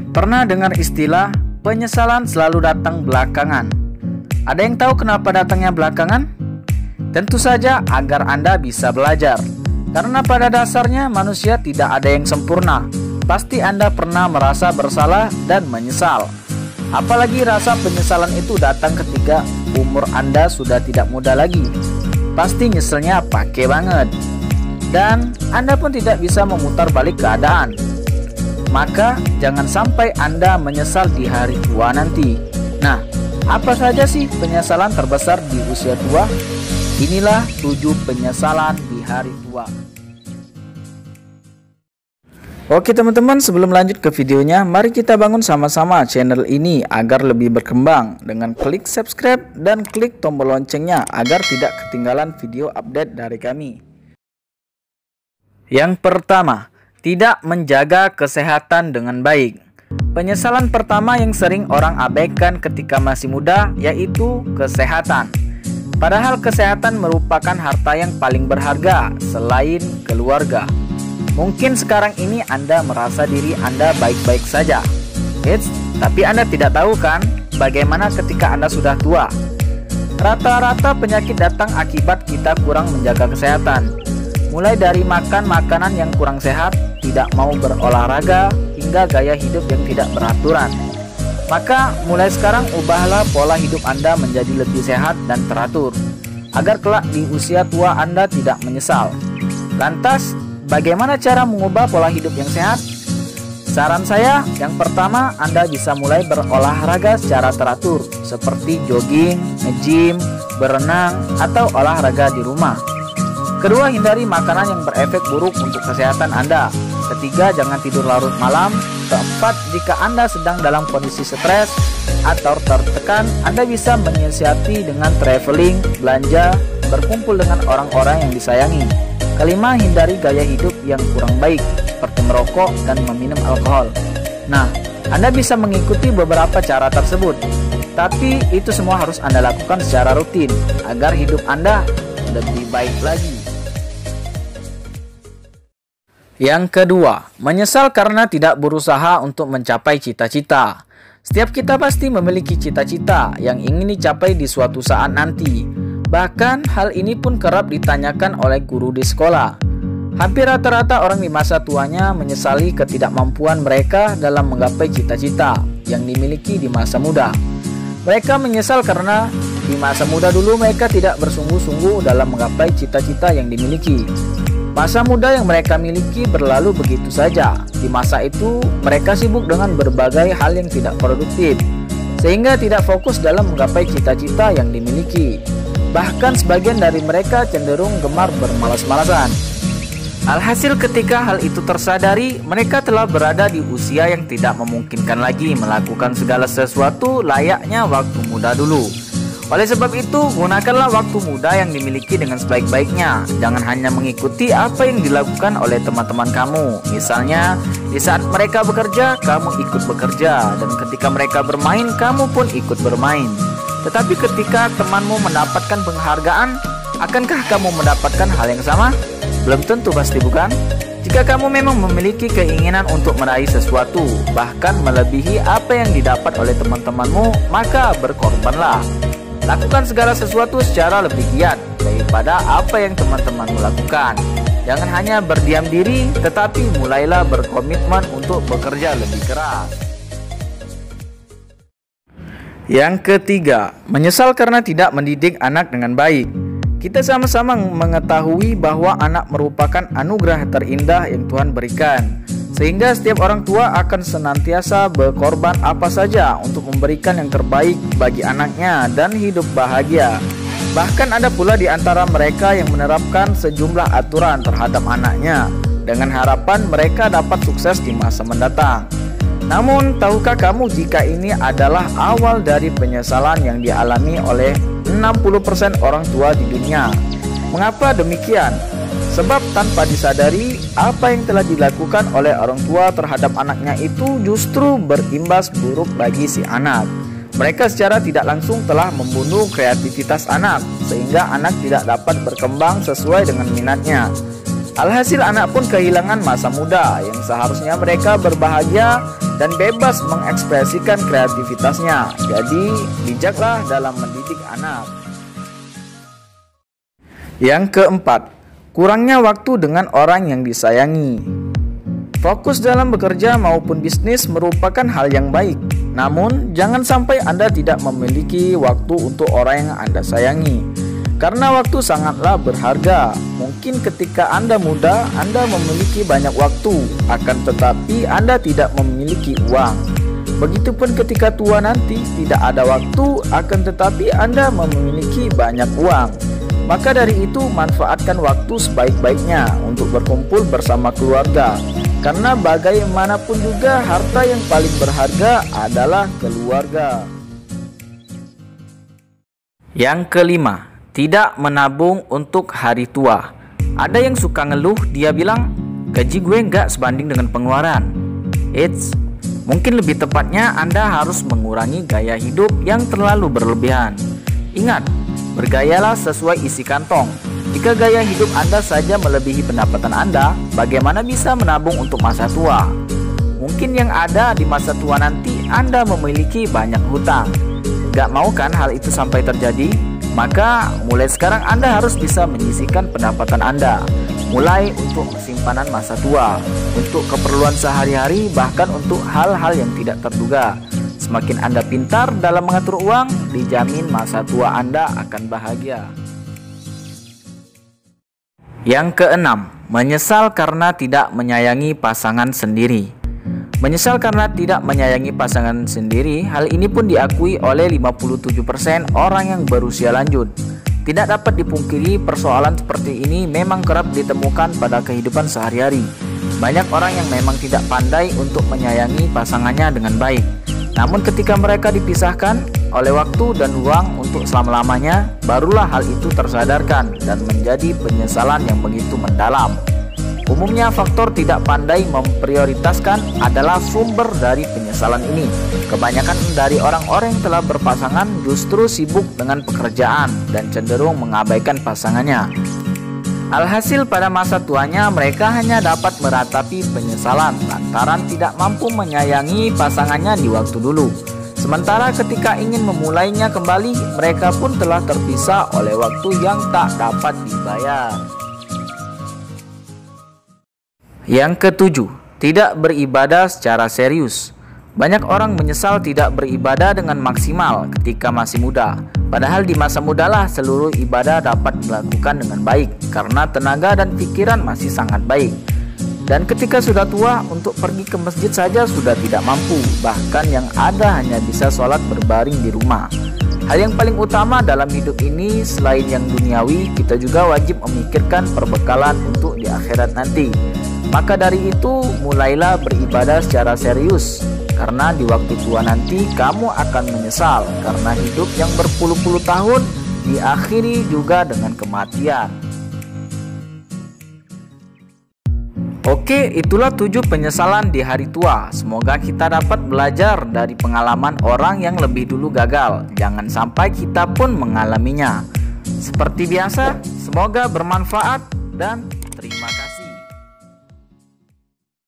Pernah dengar istilah penyesalan selalu datang belakangan? Ada yang tahu kenapa datangnya belakangan? Tentu saja agar Anda bisa belajar. Karena pada dasarnya manusia tidak ada yang sempurna. Pasti Anda pernah merasa bersalah dan menyesal. Apalagi rasa penyesalan itu datang ketika umur Anda sudah tidak muda lagi. Pasti nyeselnya pakai banget. Dan Anda pun tidak bisa memutar balik keadaan. Maka jangan sampai Anda menyesal di hari tua nanti. Nah, apa saja sih penyesalan terbesar di usia tua? Inilah 7 penyesalan di hari tua. Oke teman-teman, sebelum lanjut ke videonya, mari kita bangun sama-sama channel ini agar lebih berkembang dengan klik subscribe dan klik tombol loncengnya agar tidak ketinggalan video update dari kami. Yang pertama, tidak menjaga kesehatan dengan baik. Penyesalan pertama yang sering orang abaikan ketika masih muda yaitu kesehatan. Padahal kesehatan merupakan harta yang paling berharga selain keluarga. Mungkin sekarang ini Anda merasa diri Anda baik-baik saja. Tapi Anda tidak tahu kan bagaimana ketika Anda sudah tua. Rata-rata penyakit datang akibat kita kurang menjaga kesehatan. Mulai dari makan makanan yang kurang sehat, tidak mau berolahraga, hingga gaya hidup yang tidak beraturan. Maka mulai sekarang ubahlah pola hidup Anda menjadi lebih sehat dan teratur, agar kelak di usia tua Anda tidak menyesal. Lantas, bagaimana cara mengubah pola hidup yang sehat? Saran saya, yang pertama Anda bisa mulai berolahraga secara teratur, seperti jogging, nge-gym, berenang, atau olahraga di rumah. Kedua, hindari makanan yang berefek buruk untuk kesehatan Anda. Ketiga, jangan tidur larut malam. Keempat, jika Anda sedang dalam kondisi stres atau tertekan, Anda bisa menyiasati dengan traveling, belanja, berkumpul dengan orang-orang yang disayangi. Kelima, hindari gaya hidup yang kurang baik, seperti merokok dan meminum alkohol. Nah, Anda bisa mengikuti beberapa cara tersebut, tapi itu semua harus Anda lakukan secara rutin, agar hidup Anda lebih baik lagi. Yang kedua, menyesal karena tidak berusaha untuk mencapai cita-cita. Setiap kita pasti memiliki cita-cita yang ingin dicapai di suatu saat nanti. Bahkan hal ini pun kerap ditanyakan oleh guru di sekolah. Hampir rata-rata orang di masa tuanya menyesali ketidakmampuan mereka dalam menggapai cita-cita yang dimiliki di masa muda. Mereka menyesal karena di masa muda dulu mereka tidak bersungguh-sungguh dalam menggapai cita-cita yang dimiliki. Masa muda yang mereka miliki berlalu begitu saja. Di masa itu, mereka sibuk dengan berbagai hal yang tidak produktif, sehingga tidak fokus dalam menggapai cita-cita yang dimiliki. Bahkan sebagian dari mereka cenderung gemar bermalas-malasan. Alhasil ketika hal itu tersadari, mereka telah berada di usia yang tidak memungkinkan lagi melakukan segala sesuatu layaknya waktu muda dulu. Oleh sebab itu, gunakanlah waktu muda yang dimiliki dengan sebaik-baiknya. Jangan hanya mengikuti apa yang dilakukan oleh teman-teman kamu. Misalnya, di saat mereka bekerja, kamu ikut bekerja. Dan ketika mereka bermain, kamu pun ikut bermain. Tetapi ketika temanmu mendapatkan penghargaan, akankah kamu mendapatkan hal yang sama? Belum tentu, pasti bukan? Jika kamu memang memiliki keinginan untuk meraih sesuatu, bahkan melebihi apa yang didapat oleh teman-temanmu, maka berkorbanlah. Lakukan segala sesuatu secara lebih giat daripada apa yang teman-temanmu lakukan. Jangan hanya berdiam diri, tetapi mulailah berkomitmen untuk bekerja lebih keras. Yang ketiga, menyesal karena tidak mendidik anak dengan baik. Kita sama-sama mengetahui bahwa anak merupakan anugerah terindah yang Tuhan berikan. Sehingga setiap orang tua akan senantiasa berkorban apa saja untuk memberikan yang terbaik bagi anaknya dan hidup bahagia. Bahkan ada pula di antara mereka yang menerapkan sejumlah aturan terhadap anaknya dengan harapan mereka dapat sukses di masa mendatang. Namun, tahukah kamu jika ini adalah awal dari penyesalan yang dialami oleh 60% orang tua di dunia? Mengapa demikian? Sebab tanpa disadari, apa yang telah dilakukan oleh orang tua terhadap anaknya itu justru berimbas buruk bagi si anak. Mereka secara tidak langsung telah membunuh kreativitas anak, sehingga anak tidak dapat berkembang sesuai dengan minatnya. Alhasil anak pun kehilangan masa muda yang seharusnya mereka berbahagia dan bebas mengekspresikan kreativitasnya. Jadi, bijaklah dalam mendidik anak. Yang keempat, kurangnya waktu dengan orang yang disayangi. Fokus dalam bekerja maupun bisnis merupakan hal yang baik. Namun, jangan sampai Anda tidak memiliki waktu untuk orang yang Anda sayangi. Karena waktu sangatlah berharga. Mungkin ketika Anda muda, Anda memiliki banyak waktu, akan tetapi Anda tidak memiliki uang. Begitupun ketika tua nanti, tidak ada waktu, akan tetapi Anda memiliki banyak uang. Maka dari itu, manfaatkan waktu sebaik-baiknya untuk berkumpul bersama keluarga. Karena bagaimanapun juga, harta yang paling berharga adalah keluarga. Yang kelima, tidak menabung untuk hari tua. Ada yang suka ngeluh, dia bilang, gaji gue nggak sebanding dengan pengeluaran. Mungkin lebih tepatnya Anda harus mengurangi gaya hidup yang terlalu berlebihan. Ingat, bergayalah sesuai isi kantong. Jika gaya hidup Anda saja melebihi pendapatan Anda, bagaimana bisa menabung untuk masa tua? Mungkin yang ada di masa tua nanti Anda memiliki banyak hutang. Gak mau kan hal itu sampai terjadi? Maka mulai sekarang Anda harus bisa menyisihkan pendapatan Anda, mulai untuk simpanan masa tua, untuk keperluan sehari-hari, bahkan untuk hal-hal yang tidak terduga. Semakin Anda pintar dalam mengatur uang, dijamin masa tua Anda akan bahagia. Yang keenam, menyesal karena tidak menyayangi pasangan sendiri. Menyesal karena tidak menyayangi pasangan sendiri, hal ini pun diakui oleh 57% orang yang berusia lanjut. Tidak dapat dipungkiri, persoalan seperti ini memang kerap ditemukan pada kehidupan sehari-hari. Banyak orang yang memang tidak pandai untuk menyayangi pasangannya dengan baik. Namun ketika mereka dipisahkan oleh waktu dan uang untuk selama-lamanya, barulah hal itu tersadarkan dan menjadi penyesalan yang begitu mendalam. Umumnya faktor tidak pandai memprioritaskan adalah sumber dari penyesalan ini. Kebanyakan dari orang-orang yang telah berpasangan justru sibuk dengan pekerjaan dan cenderung mengabaikan pasangannya. Alhasil pada masa tuanya mereka hanya dapat meratapi penyesalan lantaran tidak mampu menyayangi pasangannya di waktu dulu. Sementara ketika ingin memulainya kembali, mereka pun telah terpisah oleh waktu yang tak dapat dibayar. Yang ketujuh, tidak beribadah secara serius. Banyak orang menyesal tidak beribadah dengan maksimal ketika masih muda. Padahal di masa mudalah seluruh ibadah dapat dilakukan dengan baik karena tenaga dan pikiran masih sangat baik. Dan ketika sudah tua, untuk pergi ke masjid saja sudah tidak mampu. Bahkan yang ada hanya bisa sholat berbaring di rumah. Hal yang paling utama dalam hidup ini selain yang duniawi, kita juga wajib memikirkan perbekalan untuk di akhirat nanti. Maka dari itu, mulailah beribadah secara serius. Karena di waktu tua nanti kamu akan menyesal karena hidup yang berpuluh-puluh tahun diakhiri juga dengan kematian. Oke, itulah 7 penyesalan di hari tua. Semoga kita dapat belajar dari pengalaman orang yang lebih dulu gagal. Jangan sampai kita pun mengalaminya. Seperti biasa, semoga bermanfaat dan